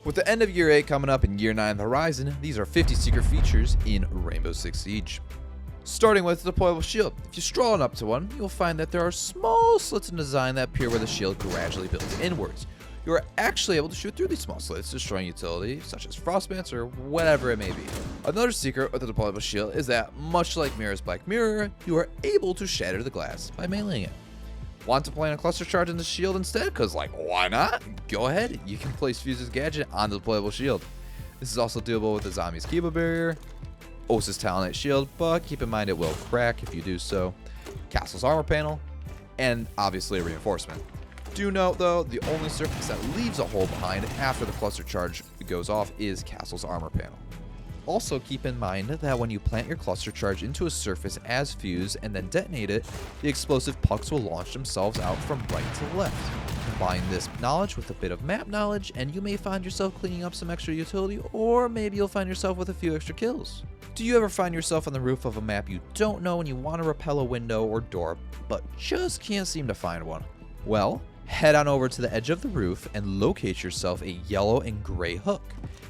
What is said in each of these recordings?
With the end of Year 8 coming up and Year 9 on the horizon, these are 50 secret features in Rainbow Six Siege. Starting with the deployable shield. If you stroll on up to one, you'll find that there are small slits in design that appear where the shield gradually builds inwards. You are actually able to shoot through these small slits, destroying utility such as frostbits or whatever it may be. Another secret with the deployable shield is that, much like Mirror's Black Mirror, you are able to shatter the glass by meleeing it. Want to plant a cluster charge in the shield instead? Because, like, why not? Go ahead, you can place Fuse's gadget on the deployable shield. This is also doable with the Zombie's Kiba barrier, Osa's Talonite shield, but keep in mind it will crack if you do so, Castle's armor panel, and obviously a reinforcement. Do note though, the only surface that leaves a hole behind after the cluster charge goes off is Castle's armor panel. Also keep in mind that when you plant your cluster charge into a surface as Fuse and then detonate it, the explosive pucks will launch themselves out from right to left. Combine this knowledge with a bit of map knowledge and you may find yourself cleaning up some extra utility, or maybe you'll find yourself with a few extra kills. Do you ever find yourself on the roof of a map you don't know and you want to repel a window or door, but just can't seem to find one? Well, head on over to the edge of the roof and locate yourself a yellow and gray hook.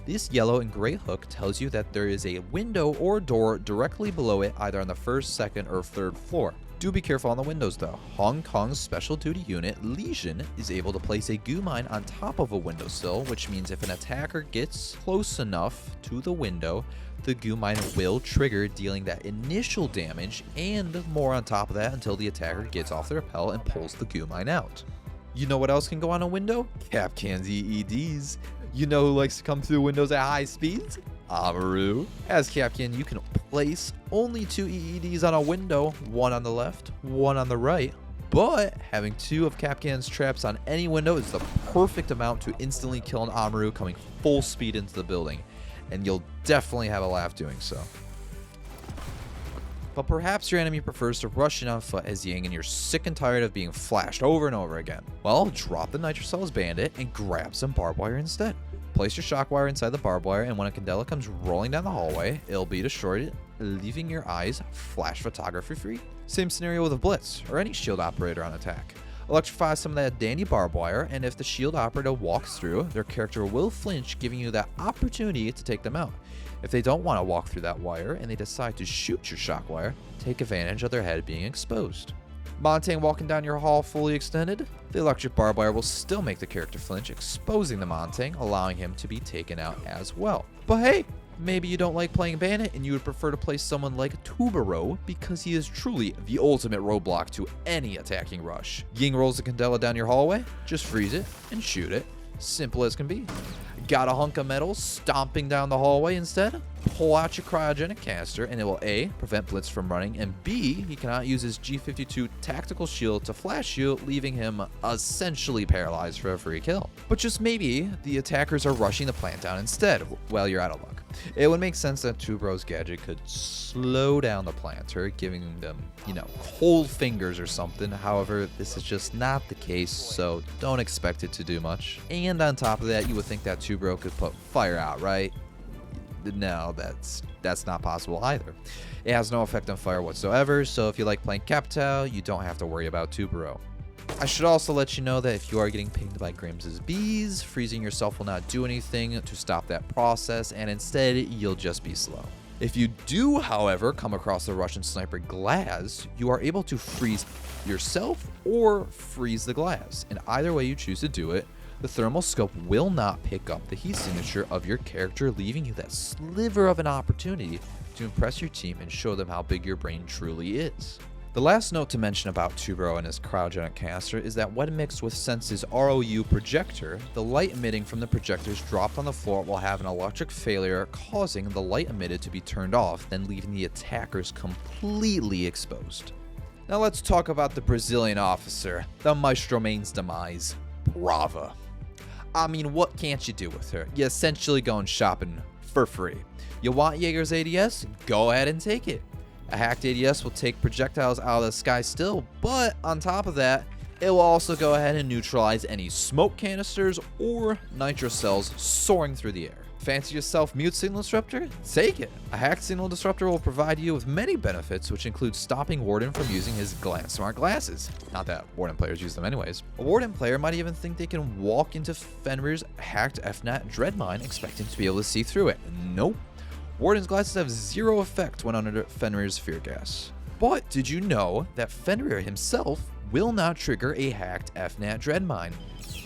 This yellow and gray hook tells you that there is a window or door directly below it, either on the first, second, or third floor. Do be careful on the windows though. Hong Kong's special duty unit, Legion, is able to place a goo mine on top of a windowsill, which means if an attacker gets close enough to the window, the goo mine will trigger, dealing that initial damage and more on top of that until the attacker gets off the rappel and pulls the goo mine out. You know what else can go on a window? Kapkan's EEDs. You know who likes to come through windows at high speeds? Amaru. As Kapkan, you can place only 2 EEDs on a window, one on the left, one on the right. But having 2 of Kapkan's traps on any window is the perfect amount to instantly kill an Amaru coming full speed into the building. And you'll definitely have a laugh doing so. But perhaps your enemy prefers to rush in on foot as Yang and you're sick and tired of being flashed over and over again. Well, drop the Nitrocells Bandit and grab some barbed wire instead. Place your shock wire inside the barbed wire, and when a Candela comes rolling down the hallway, it'll be destroyed, leaving your eyes flash photography free. Same scenario with a Blitz or any shield operator on attack. Electrify some of that dandy barbed wire, and if the shield operator walks through, their character will flinch, giving you that opportunity to take them out. If they don't want to walk through that wire and they decide to shoot your shock wire, take advantage of their head being exposed. Montang walking down your hall fully extended, the electric barbed wire will still make the character flinch, exposing the Montang, allowing him to be taken out as well. But hey, maybe you don't like playing Bandit and you would prefer to play someone like Tubero because he is truly the ultimate roadblock to any attacking rush. Ying rolls the Candela down your hallway, just freeze it and shoot it. Simple as can be. Got a hunk of metal stomping down the hallway instead? Pull out your cryogenic caster and it will A, prevent Blitz from running, and B, he cannot use his G52 tactical shield to flash you, leaving him essentially paralyzed for a free kill. But just maybe the attackers are rushing the plant down instead. Well, you're out of luck. It would make sense that Tubero's gadget could slow down the planter, giving them, cold fingers or something. However, this is just not the case, so don't expect it to do much. And on top of that, you would think that Tubero could put fire out, right? No, that's not possible either. It has no effect on fire whatsoever, so if you like playing Capitao, you don't have to worry about Tubero. I should also let you know that if you are getting pinged by Grimm's bees, freezing yourself will not do anything to stop that process, and instead you'll just be slow. If you do, however, come across the Russian sniper Glaz, you are able to freeze yourself or freeze the Glaz, and either way you choose to do it, the thermal scope will not pick up the heat signature of your character, leaving you that sliver of an opportunity to impress your team and show them how big your brain truly is. The last note to mention about Tubero and his cryogenic caster is that when mixed with Sense's ROU projector, the light emitting from the projectors dropped on the floor will have an electric failure, causing the light emitted to be turned off, then leaving the attackers completely exposed. Now let's talk about the Brazilian officer, the Maestro Main's demise, Brava. I mean, what can't you do with her? You're essentially going shopping for free. You want Jaeger's ADS? Go ahead and take it. A hacked ADS will take projectiles out of the sky still, but on top of that, it will also go ahead and neutralize any smoke canisters or nitro cells soaring through the air. Fancy yourself Mute Signal Disruptor? Take it! A hacked Signal Disruptor will provide you with many benefits, which include stopping Warden from using his Glance Smart glasses. Not that Warden players use them anyways. A Warden player might even think they can walk into Fenrir's hacked FNAT Dreadmine expecting to be able to see through it. Nope. Warden's glasses have zero effect when under Fenrir's Fear Gas. But did you know that Fenrir himself will not trigger a hacked FNAT Dreadmine?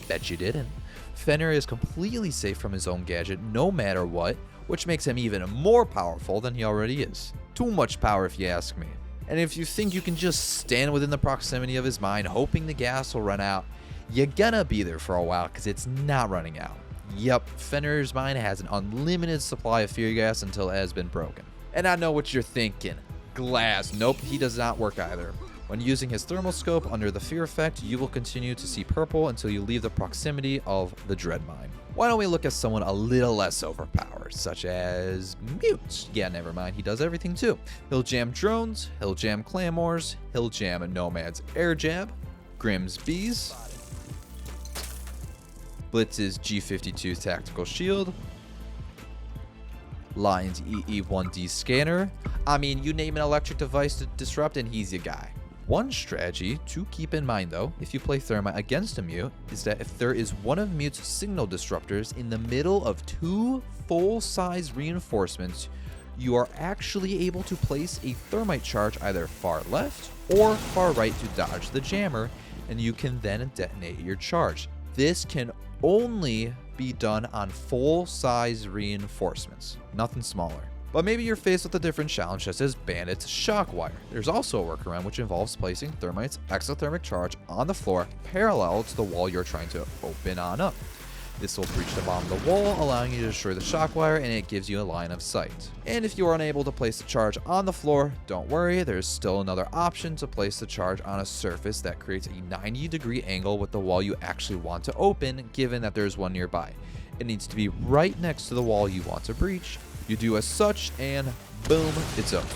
Bet you didn't. Fenrir is completely safe from his own gadget no matter what, which makes him even more powerful than he already is. Too much power if you ask me. And if you think you can just stand within the proximity of his mine hoping the gas will run out, you're gonna be there for a while because it's not running out. Yep, Fenrir's mine has an unlimited supply of fear gas until it has been broken. And I know what you're thinking. Glass. Nope, he does not work either. When using his thermal scope under the fear effect, you will continue to see purple until you leave the proximity of the Dreadmine. Why don't we look at someone a little less overpowered, such as Mute? Yeah, never mind, he does everything too. He'll jam drones, he'll jam claymores, he'll jam Nomad's air jab, Grimm's bees, Blitz's G52 tactical shield, Lion's EE1D scanner. I mean, you name an electric device to disrupt and he's your guy. One strategy to keep in mind though, if you play Thermite against a Mute, is that if there is one of Mute's signal disruptors in the middle of two full-size reinforcements, you are actually able to place a Thermite charge either far left or far right to dodge the jammer, and you can then detonate your charge. This can only be done on full-size reinforcements, nothing smaller. But maybe you're faced with a different challenge such as Bandit's Shockwire. There's also a workaround which involves placing Thermite's exothermic charge on the floor parallel to the wall you're trying to open on up. This will breach the bottom of the wall, allowing you to destroy the Shockwire, and it gives you a line of sight. And if you are unable to place the charge on the floor, don't worry, there's still another option to place the charge on a surface that creates a 90-degree angle with the wall you actually want to open, given that there's one nearby. It needs to be right next to the wall you want to breach. You do as such, and boom, it's over.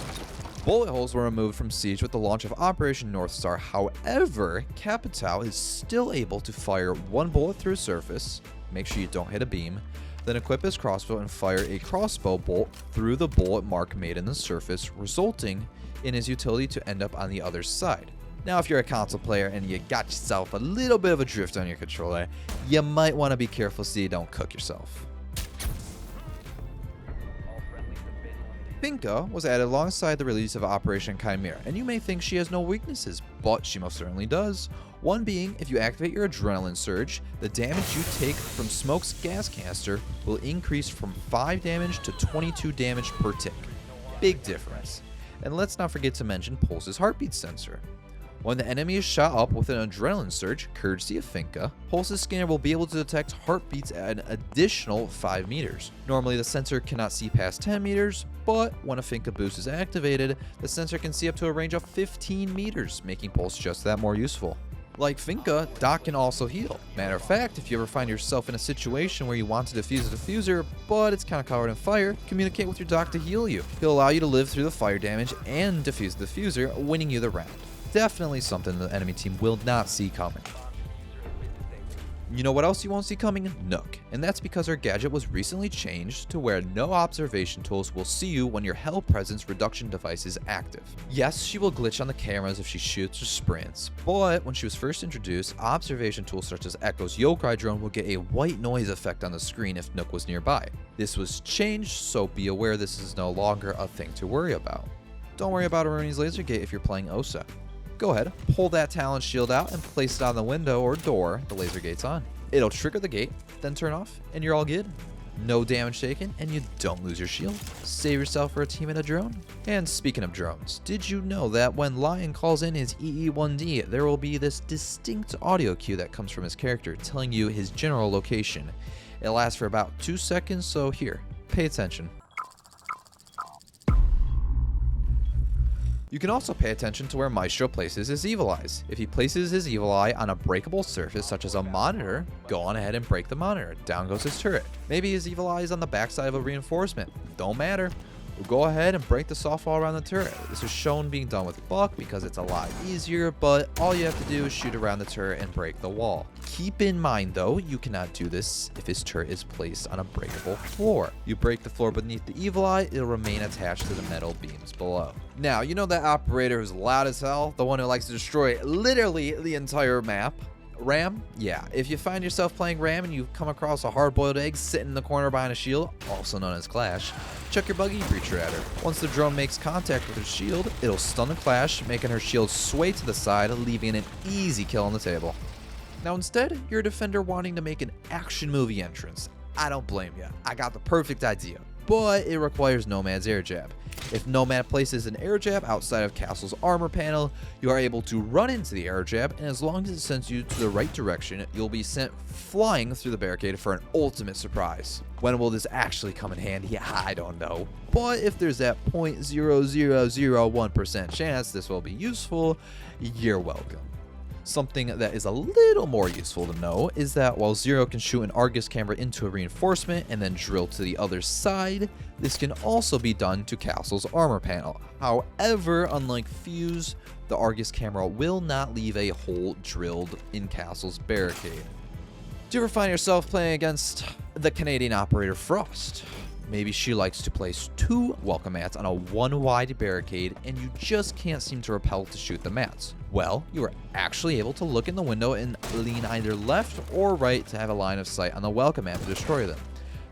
Bullet holes were removed from Siege with the launch of Operation Northstar. However, Capitao is still able to fire one bullet through a surface, make sure you don't hit a beam, then equip his crossbow and fire a crossbow bolt through the bullet mark made in the surface, resulting in his utility to end up on the other side. Now, if you're a console player and you got yourself a little bit of a drift on your controller, you might want to be careful so you don't cook yourself. Finka was added alongside the release of Operation Chimera, and you may think she has no weaknesses, but she most certainly does. One being, if you activate your Adrenaline Surge, the damage you take from Smoke's gas canister will increase from 5 damage to 22 damage per tick. Big difference. And let's not forget to mention Pulse's heartbeat sensor. When the enemy is shot up with an Adrenaline Surge, courtesy of Finka, Pulse's scanner will be able to detect heartbeats at an additional 5 meters. Normally the sensor cannot see past 10 meters, but when a Finka boost is activated, the sensor can see up to a range of 15 meters, making Pulse just that more useful. Like Finka, Doc can also heal. Matter of fact, if you ever find yourself in a situation where you want to defuse a diffuser, but it's kind of covered in fire, communicate with your Doc to heal you. He'll allow you to live through the fire damage and defuse the diffuser, winning you the round. Definitely something the enemy team will not see coming. You know what else you won't see coming? Nook. And that's because her gadget was recently changed to where no observation tools will see you when your Hell Presence reduction device is active. Yes, she will glitch on the cameras if she shoots or sprints, but when she was first introduced, observation tools such as Echo's Yokai drone will get a white noise effect on the screen if Nook was nearby. This was changed, so be aware this is no longer a thing to worry about. Don't worry about Aruni's laser gate if you're playing Osa. Go ahead, pull that Talon shield out and place it on the window or door the laser gate's on. It'll trigger the gate, then turn off, and you're all good. No damage taken, and you don't lose your shield. Save yourself for a team in a drone. And speaking of drones, did you know that when Lion calls in his EE1D, there will be this distinct audio cue that comes from his character telling you his general location. It lasts for about 2 seconds, so here, pay attention. You can also pay attention to where Maestro places his Evil Eyes. If he places his Evil Eye on a breakable surface such as a monitor, go on ahead and break the monitor. Down goes his turret. Maybe his Evil Eye is on the backside of a reinforcement. Don't matter. We'll go ahead and break the soft wall around the turret. This is shown being done with Buck because it's a lot easier, but all you have to do is shoot around the turret and break the wall. Keep in mind though, you cannot do this if his turret is placed on a breakable floor. You break the floor beneath the Evil Eye, it'll remain attached to the metal beams below. Now, you know that operator who's loud as hell? The one who likes to destroy literally the entire map? Ram? Yeah, if you find yourself playing Ram and you come across a hard-boiled egg sitting in the corner behind a shield, also known as Clash, chuck your buggy breacher at her. Once the drone makes contact with her shield, it'll stun the Clash, making her shield sway to the side, leaving an easy kill on the table. Now instead, you're a defender wanting to make an action movie entrance. I don't blame you. I got the perfect idea, but it requires Nomad's air jab. If Nomad places an air jab outside of Castle's armor panel, you are able to run into the air jab, and as long as it sends you to the right direction, you'll be sent flying through the barricade for an ultimate surprise. When will this actually come in handy? I don't know. But if there's that 0.0001% chance this will be useful, you're welcome. Something that is a little more useful to know is that while Zero can shoot an Argus camera into a reinforcement and then drill to the other side, this can also be done to Castle's armor panel. However, unlike Fuse, the Argus camera will not leave a hole drilled in Castle's barricade. Do you ever find yourself playing against the Canadian operator Frost? Maybe she likes to place 2 welcome mats on a 1-wide barricade and you just can't seem to repel to shoot the mats. Well, you are actually able to look in the window and lean either left or right to have a line of sight on the welcome mat to destroy them.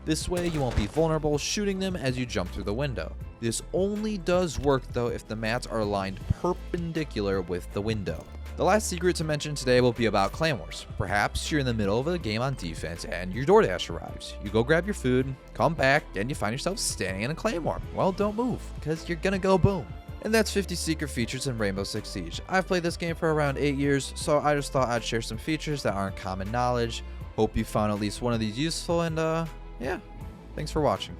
This way you won't be vulnerable shooting them as you jump through the window. This only does work though if the mats are aligned perpendicular with the window. The last secret to mention today will be about claymores. Perhaps you're in the middle of a game on defense and your DoorDash arrives. You go grab your food, come back, and you find yourself standing in a claymore. Well, don't move, because you're gonna go boom. And that's 50 secret features in Rainbow Six Siege. I've played this game for around 8 years, so I just thought I'd share some features that aren't common knowledge. Hope you found at least one of these useful, and yeah, thanks for watching.